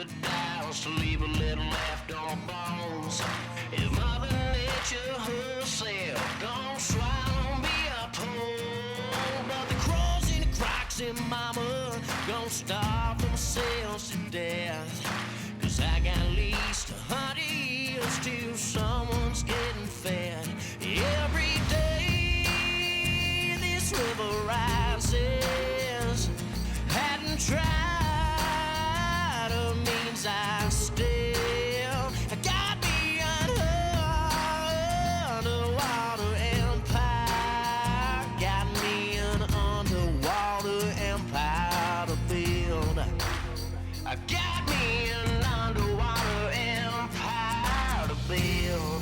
crocodiles to leave a little left on bones. If Mother Nature herself don't swallow me up whole, but the crows and the crocs and mama gonna starve themselves to death. 'Cause I got at least 100 years till someone's getting fed. Every day this river rises, hadn't tried or means I still got me an underwater empire, got me an underwater empire to build. I got me an underwater empire to build.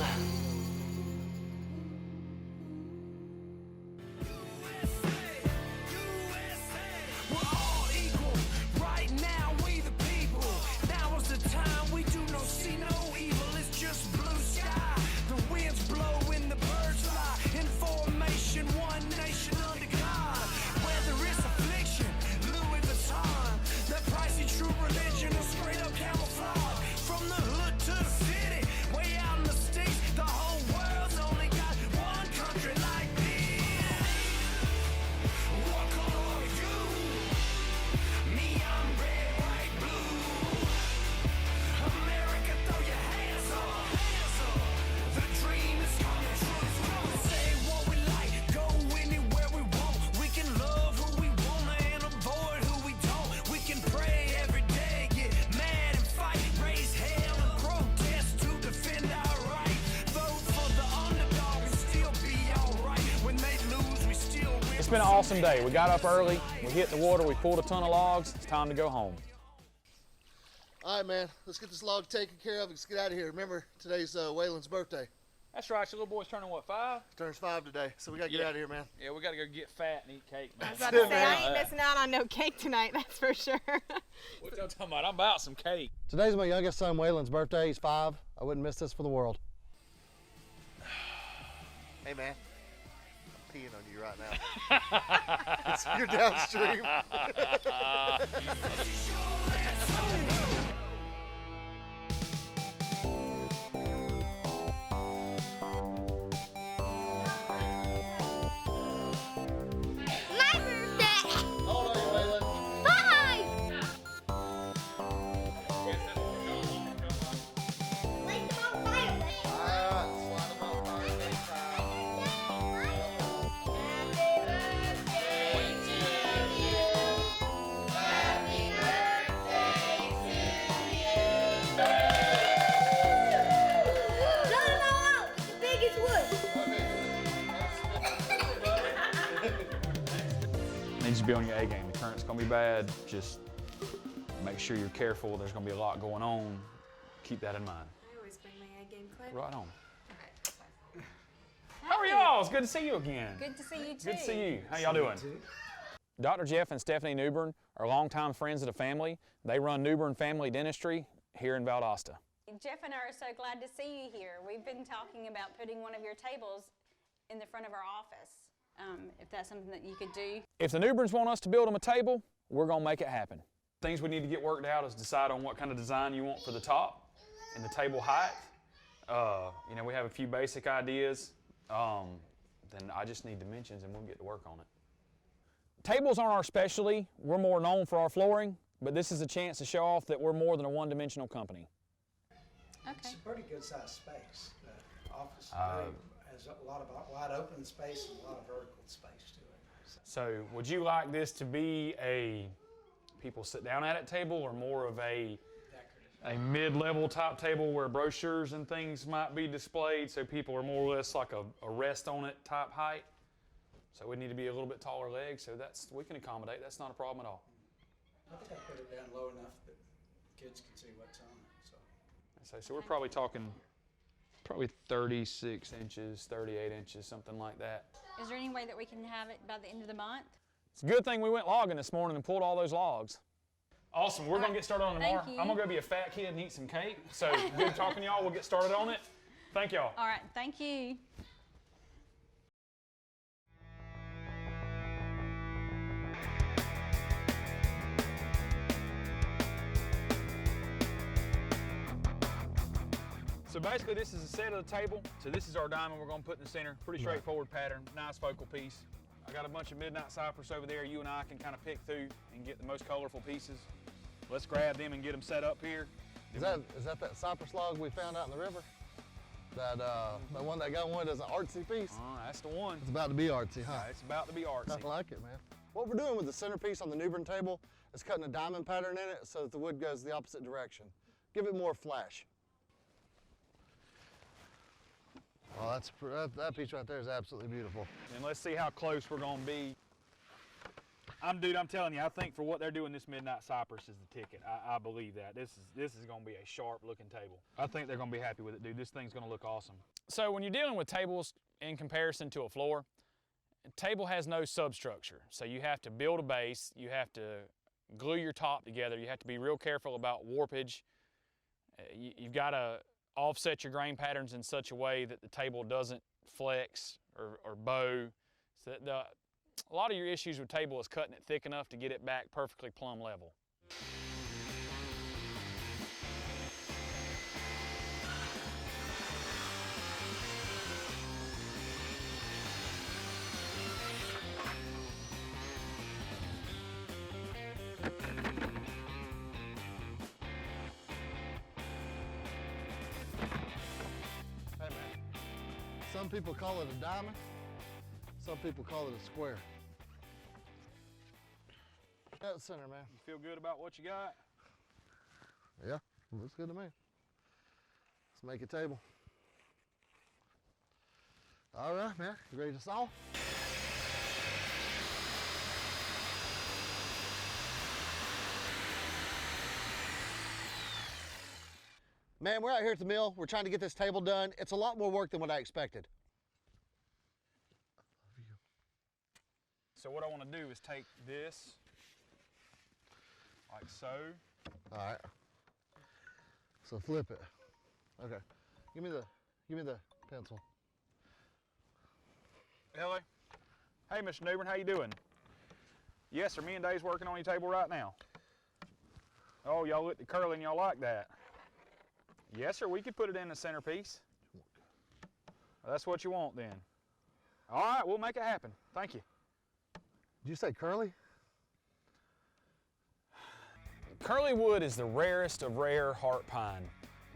We're all equal. Right now, we the people. Now is the time we do no see no evil. It's just blue sky. The winds blow and the birds fly. In formation, one nation under God. Whether it's affliction, Louis Vuitton, the pricey true religion is straight up camouflage. From the hood to the city, way out in the states, the whole world's only got one country like this. What color are you? Me, I'm red, white, blue. America, throw your hands up, hands up. The dream is coming true. Say what we like, go anywhere we want. We can love who we want and avoid who we don't. We can pray every day, get mad and fight, raise hell and protest to defend our right. Vote for the underdog and still be alright. When they lose, we still win. It's been an awesome day. We got up early, we hit the water, we pulled a ton of logs. It's time to go home. All right, man, let's get this log taken care of and let's get out of here. Remember, today's Waylon's birthday. That's right, your little boy's turning what, 5? Turns 5 today, so we gotta get out of here, man. Yeah, we gotta go get fat and eat cake, man. I was about to say, I ain't missing out on no cake tonight, that's for sure. What y'all talking about? I'm about some cake. Today's my youngest son, Waylon's birthday. He's 5. I wouldn't miss this for the world. Hey, man, I'm peeing on you right now. You're downstream. My birthday! How old are you, Waylon? 5! Light them on fire! Slide them on fire. Happy birthday to you! Happy birthday to you! Blow them all out! The biggest wood! Needs to be on your A game. The current's gonna be bad. Just make sure you're careful. There's gonna be a lot going on. Keep that in mind. I always bring my A game, Clint. Right on. How are y'all? It's good to see you again. Good to see you too. Good to see you. How y'all doing? Dr. Jeff and Stephanie Newbern are longtime friends of the family. They run Newbern Family Dentistry here in Valdosta. Jeff and I are so glad to see you here. We've been talking about putting one of your tables in the front of our office, if that's something that you could do. If the Newberns want us to build them a table, we're gonna make it happen. Things we need to get worked out is decide on what kind of design you want for the top and the table height. You know, we have a few basic ideas. Then I just need dimensions and we'll get to work on it. Tables aren't our specialty. We're more known for our flooring, but this is a chance to show off that we're more than a one-dimensional company. It's Okay. a pretty good sized space. The office has a lot of wide open space and a lot of vertical space to it. So would you like this to be a people sit down at it table or more of a mid-level top table where brochures and things might be displayed so people are more or less like a rest on it type height? So we need to be a little bit taller legs, so we can accommodate. That's not a problem at all. I think I put it down low enough that kids can see what's on it. So we're probably talking 36 inches, 38 inches, something like that. Is there any way that we can have it by the end of the month? It's a good thing we went logging this morning and pulled all those logs. Awesome, we're gonna get started on it tomorrow. Thank you. I'm gonna go be a fat kid and eat some cake. So good talking to y'all, we'll get started on it. Thank y'all. All right, thank you. So basically this is a set of the table. So this is our diamond we're gonna put in the center. Pretty straightforward pattern, nice focal piece. I got a bunch of midnight cypress over there. You and I can kind of pick through and get the most colorful pieces. Let's grab them and get them set up here. Is that cypress log we found out in the river? That the one that got one as an artsy piece? That's the one. It's about to be artsy, huh? Yeah, it's about to be artsy. I like it, man. What we're doing with the centerpiece on the Newbern table is cutting a diamond pattern in it so that the wood goes the opposite direction. Give it more flash. Oh, that piece right there is absolutely beautiful. And let's see how close we're gonna be. I'm telling you, I think for what they're doing, this midnight cypress is the ticket. I believe that. This is gonna be a sharp looking table. I think they're gonna be happy with it, dude. This thing's gonna look awesome. So when you're dealing with tables in comparison to a floor, a table has no substructure. So you have to build a base, you have to glue your top together, you have to be real careful about warpage. You've got to offset your grain patterns in such a way that the table doesn't flex or bow. So that a lot of your issues with table is cutting it thick enough to get it back perfectly plumb level. Some people call it a diamond, some people call it a square. That's center, man. You feel good about what you got? Yeah, looks good to me. Let's make a table. All right, man, you ready to saw? Man, we're out here at the mill. We're trying to get this table done. It's a lot more work than what I expected. So what I want to do is take this, like so. All right. So flip it. Okay. Give me the pencil. Hello. Hey, Mr. Newbern, how you doing? Yes, sir. Me and Dave's working on your table right now. Oh, y'all looked at curling, y'all like that? Yes, sir. We could put it in the centerpiece. That's what you want then. All right, we'll make it happen. Thank you. Did you say curly? Curly wood is the rarest of rare heart pine.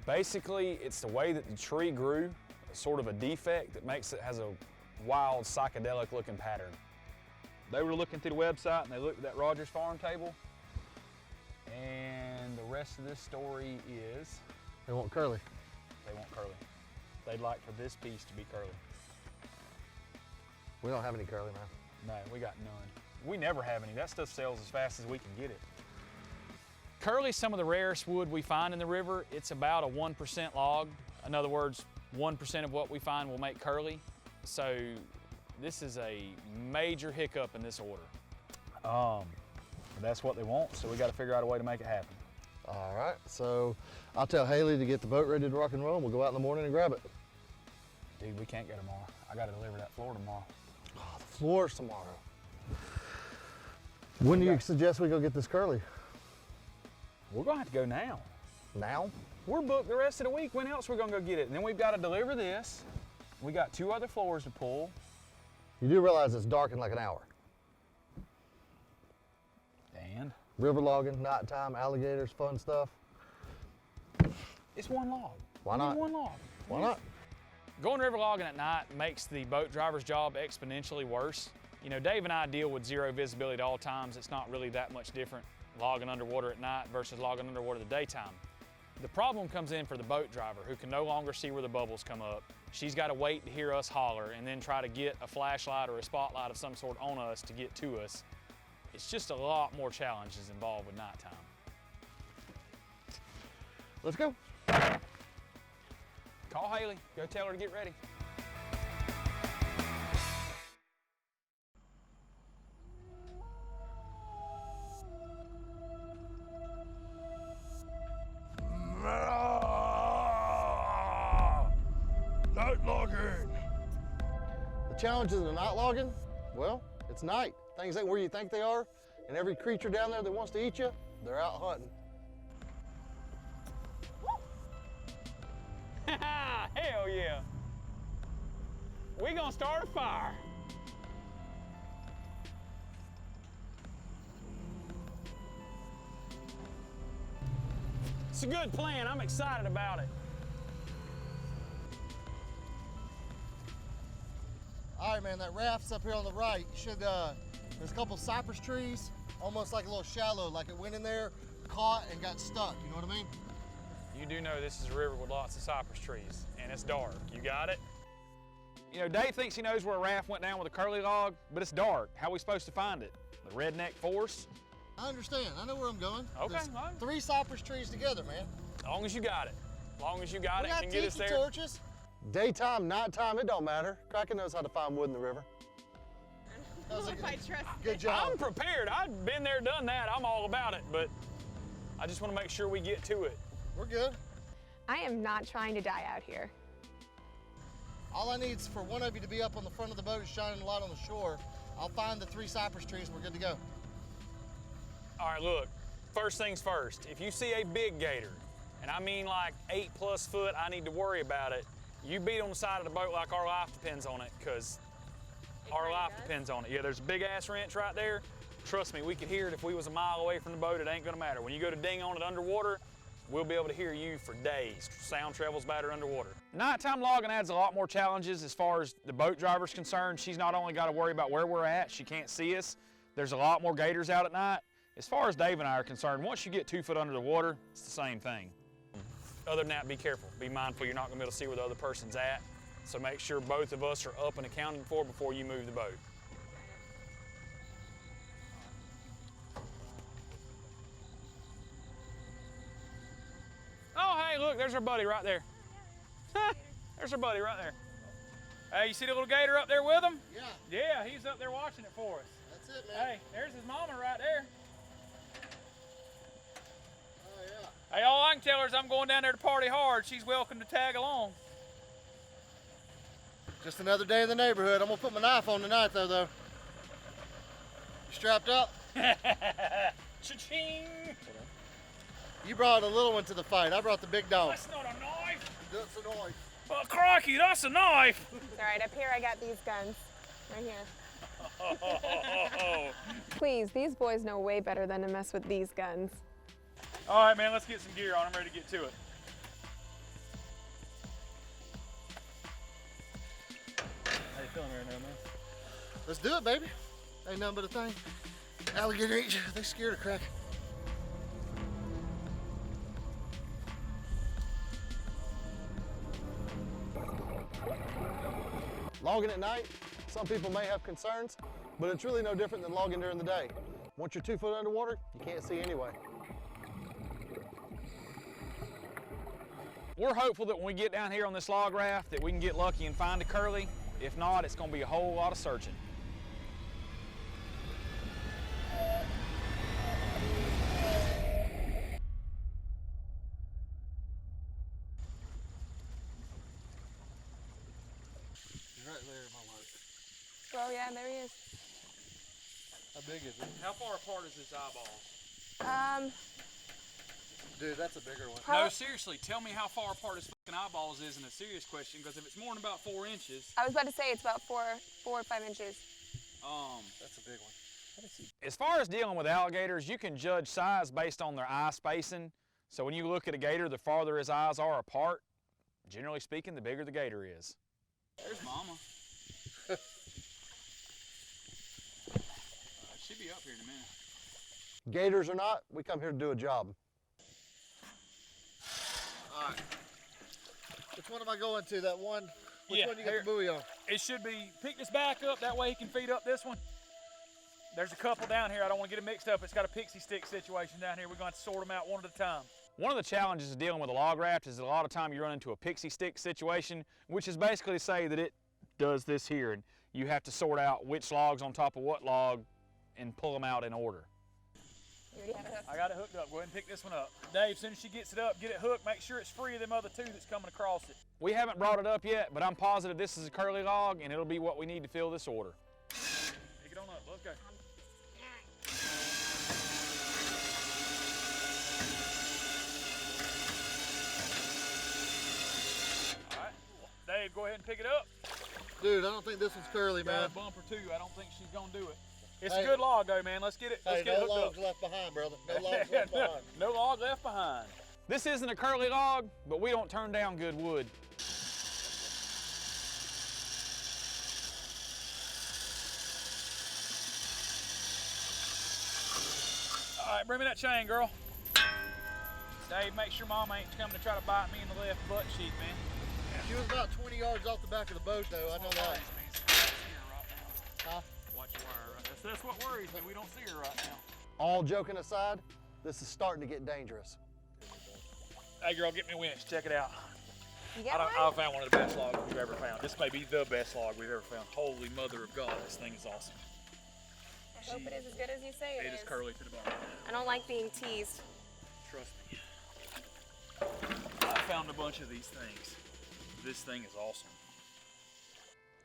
Basically, it's the way that the tree grew, sort of a defect that makes it has a wild, psychedelic looking pattern. They were looking through the website and they looked at that Rogers Farm table, and the rest of this story is They want curly. they want curly. They'd like for this piece to be curly. We don't have any curly, man. No, we got none. We never have any. That stuff sells as fast as we can get it. Curly's some of the rarest wood we find in the river. It's about a 1% log. In other words, 1% of what we find will make curly. So this is a major hiccup in this order. That's what they want, so we got to figure out a way to make it happen. All right, so I'll tell Haley to get the boat ready to rock and roll, and we'll go out in the morning and grab it. Dude, we can't go tomorrow. I got to deliver that floor tomorrow. Oh, the floor's tomorrow. When do you suggest we go get this curly? We're gonna have to go now. Now? We're booked the rest of the week. When else are we gonna go get it? And then we've got to deliver this. We got 2 other floors to pull. You do realize it's dark in like an hour. And River logging, nighttime, alligators, fun stuff. it's one log. Why not? One log. Why not? Going river logging at night makes the boat driver's job exponentially worse. You know, Dave and I deal with zero visibility at all times. It's not really that much different logging underwater at night versus logging underwater in the daytime. The problem comes in for the boat driver who can no longer see where the bubbles come up. She's got to wait to hear us holler and then try to get a flashlight or a spotlight of some sort on us to get to us. It's just a lot more challenges involved with nighttime. Let's go. Call Haley, go tell her to get ready. Night logging. The challenge of the night logging, well, it's night. Things ain't where you think they are, and every creature down there that wants to eat you, they're out hunting. Hell yeah. We gonna start a fire. It's a good plan. I'm excited about it. All right, man, that raft's up here on the right. You should, there's a couple cypress trees, almost like a little shallow, like it went in there, caught, and got stuck, you know what I mean? You do know this is a river with lots of cypress trees, and it's dark. You got it? You know, Dave thinks he knows where a raft went down with a curly log, but it's dark. How are we supposed to find it? The redneck forest? I understand. I know where I'm going. Okay, There's all right. 3 cypress trees together, man. As long as you got it. As long as you got We it got and get us tiki there. torches. Daytime, nighttime, it don't matter. Kraken knows how to find wood in the river. I don't know if I trust Good job. I'm prepared. I've been there, done that. I'm all about it, but I just want to make sure we get to it. We're good. I am not trying to die out here. All I need is for one of you to be up on the front of the boat shining a light on the shore. I'll find the 3 cypress trees and we're good to go. All right, look, first things first. If you see a big gator, and I mean like 8+ foot, I need to worry about it. You beat on the side of the boat like our life depends on it, because our life depends on it. Yeah, there's a big ass wrench right there. Trust me, we could hear it if we was a mile away from the boat. It ain't gonna matter. When you go to ding on it underwater, we'll be able to hear you for days. Sound travels better underwater. Nighttime logging adds a lot more challenges as far as the boat driver's concerned. She's not only got to worry about where we're at, she can't see us. There's a lot more gators out at night. As far as Dave and I are concerned, once you get 2 foot under the water, it's the same thing. Other than that, be careful. Be mindful you're not gonna be able to see where the other person's at. So make sure both of us are up and accounted for before you move the boat. Oh, hey, look, there's our buddy right there. There's our buddy right there. Hey, you see the little gator up there with him? Yeah. Yeah, he's up there watching it for us. That's it, man. Hey, there's his mama right there. Oh, yeah. Hey, all I can tell her is I'm going down there to party hard. She's welcome to tag along. Just another day in the neighborhood. I'm gonna put my knife on tonight, though. You strapped up? Cha-ching! You brought a little one to the fight. I brought the big dog. That's not a knife! That's a knife. Oh, crikey, that's a knife! All right, up here I got these guns. Right here. Oh. Please, these boys know way better than to mess with these guns. All right, man, let's get some gear on. I'm ready to get to it. How you feeling right now, man? Let's do it, baby. Ain't nothing but a thing. Alligator ain't you? They scared of crack. Logging at night, some people may have concerns, but it's really no different than logging during the day. Once you're 2 foot underwater, you can't see anyway. We're hopeful that when we get down here on this log raft that we can get lucky and find a curly. If not, it's gonna be a whole lot of searching. He's right there, my wife. Oh yeah, there he is. How big is it? How far apart is this eyeball? Dude, that's a bigger one. No, seriously, tell me how far apart his fucking eyeballs is in a serious question, because if it's more than about 4 inches, I was about to say it's about 4 or 5 inches. That's a big one. As far as dealing with alligators, you can judge size based on their eye spacing. So when you look at a gator, the farther his eyes are apart, generally speaking, the bigger the gator is. There's Mama. She'll be up here in a minute. Gators or not, we come here to do a job. All right. Which one am I going to? That one? Which one you got the buoy on? It should be, pick this back up, that way he can feed up this one. There's a couple down here, I don't want to get it mixed up. It's got a pixie stick situation down here. We're going to sort them out one at a time. One of the challenges of dealing with a log raft is that a lot of time you run into a pixie stick situation, which is basically to say that it does this here, and you have to sort out which log's on top of what log and pull them out in order. You already have it hooked. I got it hooked up. Go ahead and pick this one up. Dave, as soon as she gets it up, get it hooked. Make sure it's free of them other 2 that's coming across it. We haven't brought it up yet, but I'm positive this is a curly log, and it'll be what we need to fill this order. Pick it on up. Let's go. ahead and pick it up. Dude, I don't think this one's curly, Got man. a bumper too. I don't think she's gonna do it. It's Hey. a good log though, man. Let's get it. Let's Hey, get it no hooked logs up. left behind, brother. No logs left behind. No log left behind. This isn't a curly log, but we don't turn down good wood. All right, bring me that chain, girl. Dave, make sure Mama ain't coming to try to bite me in the left butt cheek, man. She was about 20 yards off the back of the boat, though. I know that. Huh? Watch your wire right there. That's what worries me. We don't see her right now. All joking aside, this is starting to get dangerous. Hey, girl, get me a winch. Check it out. You got one? I found one of the best logs we've ever found. This may be the best log we've ever found. Holy mother of God, this thing is awesome. I hope it is as good as you say It is curly to the bone. I don't like being teased. Trust me. I found a bunch of these things. This thing is awesome.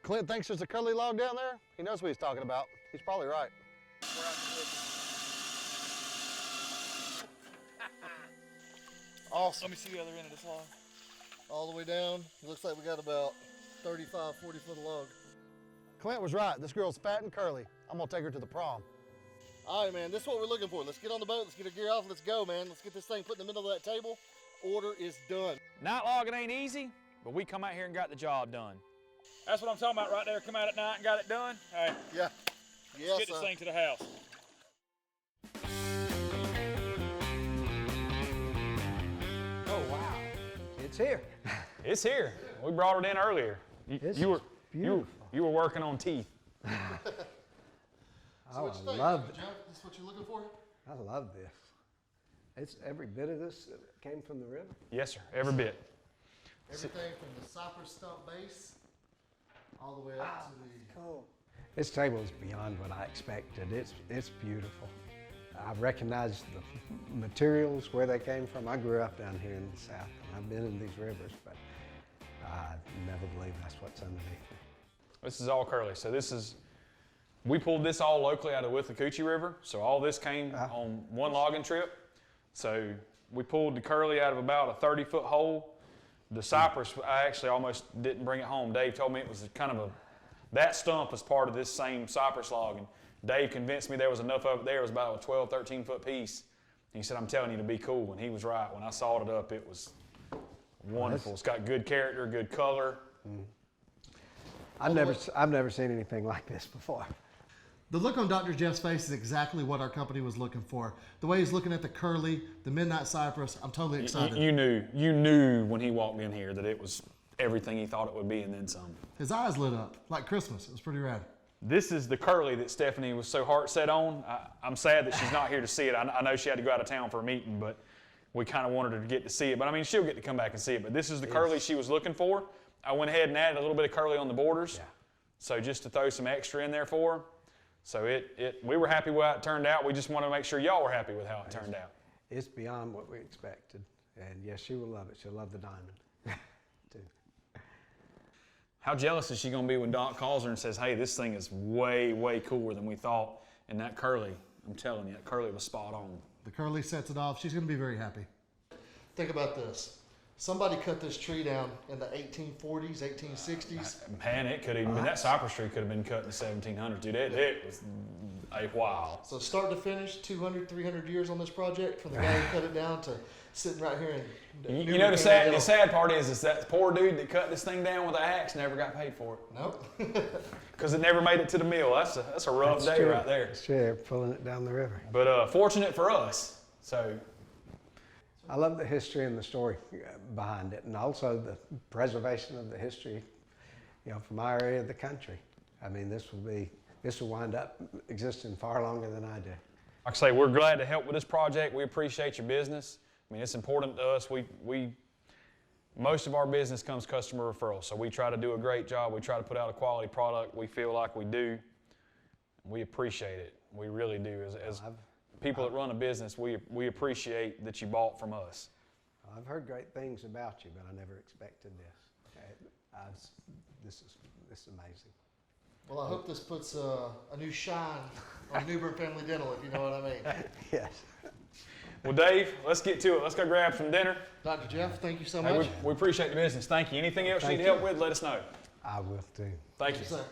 Clint thinks there's a curly log down there. He knows what he's talking about. He's probably right. Awesome. Let me see the other end of this log. All the way down. Looks like we got about 35, 40 foot of log. Clint was right. This girl's fat and curly. I'm gonna take her to the prom. All right, man, this is what we're looking for. Let's get on the boat, let's get our gear off, let's go, man. Let's get this thing put in the middle of that table. Order is done. Night logging ain't easy, but we come out here and got the job done. That's what I'm talking about right there. Come out at night and got it done. Hey, Yeah. let's get this thing to the house. Oh, wow. It's here. It's here. We brought it in earlier. This You were is beautiful. you were working on teeth. Oh, what you I think, love Dr. it. Jeff? This is what you're looking for? I love this. It's every bit of this came from the river. Yes, sir. Every bit. Everything from the cypress stump base all the way up to the... Cool. This table is beyond what I expected. It's beautiful. I recognize the materials, where they came from. I grew up down here in the South, and I've been in these rivers, but I never believe that's what's underneath me. This is all curly. So we pulled this all locally out of the Withlacoochee River. So all this came on one logging trip. So we pulled the curly out of about a 30-foot hole. The cypress, I actually almost didn't bring it home. Dave told me it was kind of that stump was part of this same cypress log. And Dave convinced me there was enough of it there. It was about a 12, 13-foot piece. And he said, I'm telling you to be cool. And he was right. When I sawed it up, it was wonderful. It's got good character, good color. I've never seen anything like this before. The look on Dr. Jeff's face is exactly what our company was looking for. The way he's looking at the curly, the midnight cypress, I'm totally excited. You knew when he walked in here that it was everything he thought it would be and then some. His eyes lit up like Christmas. It was pretty rad. This is the curly that Stephanie was so heart set on. I'm sad that she's not here to see it. I know she had to go out of town for a meeting, but we kind of wanted her to get to see it. But I mean, she'll get to come back and see it. But this is the curly she was looking for. I went ahead and added a little bit of curly on the borders. Yeah. So just to throw some extra in there for her. So we were happy with how it turned out. We just wanted to make sure y'all were happy with how it turned out. It's beyond what we expected. And yes, she will love it. She'll love the diamond, too. How jealous is she going to be when Doc calls her and says, hey, this thing is way, way cooler than we thought. And that curly, I'm telling you, that curly was spot on. The curly sets it off. She's going to be very happy. Think about this. Somebody cut this tree down in the 1840s, 1860s. Man, it could even been, that cypress tree could have been cut in the 1700s, dude. It was a while. So start to finish, 200, 300 years on this project from the guy who cut it down to sitting right here in You know the sad part is that poor dude that cut this thing down with an axe never got paid for it. Nope. Because it never made it to the mill. That's a rough day right there. Sure, pulling it down the river. But fortunate for us. So I love the history and the story behind it, and also the preservation of the history, from our area of the country. I mean, this will wind up existing far longer than I do. Like I say, we're glad to help with this project. We appreciate your business. I mean, it's important to us. Most of our business comes customer referral, so we try to do a great job. We try to put out a quality product. We feel like we do. We appreciate it. We really do. As people that run a business, we appreciate that you bought from us. I've heard great things about you, but I never expected this. This is amazing. Well, I hope this puts a new shine on Newburn Family Dental, if you know what I mean. Yes. Well, Dave, let's get to it. Let's go grab some dinner. Dr. Jeff, thank you so Hey, much. we appreciate the business. Thank you. Anything else you need help with, let us know. I will too. Thank you. Sir.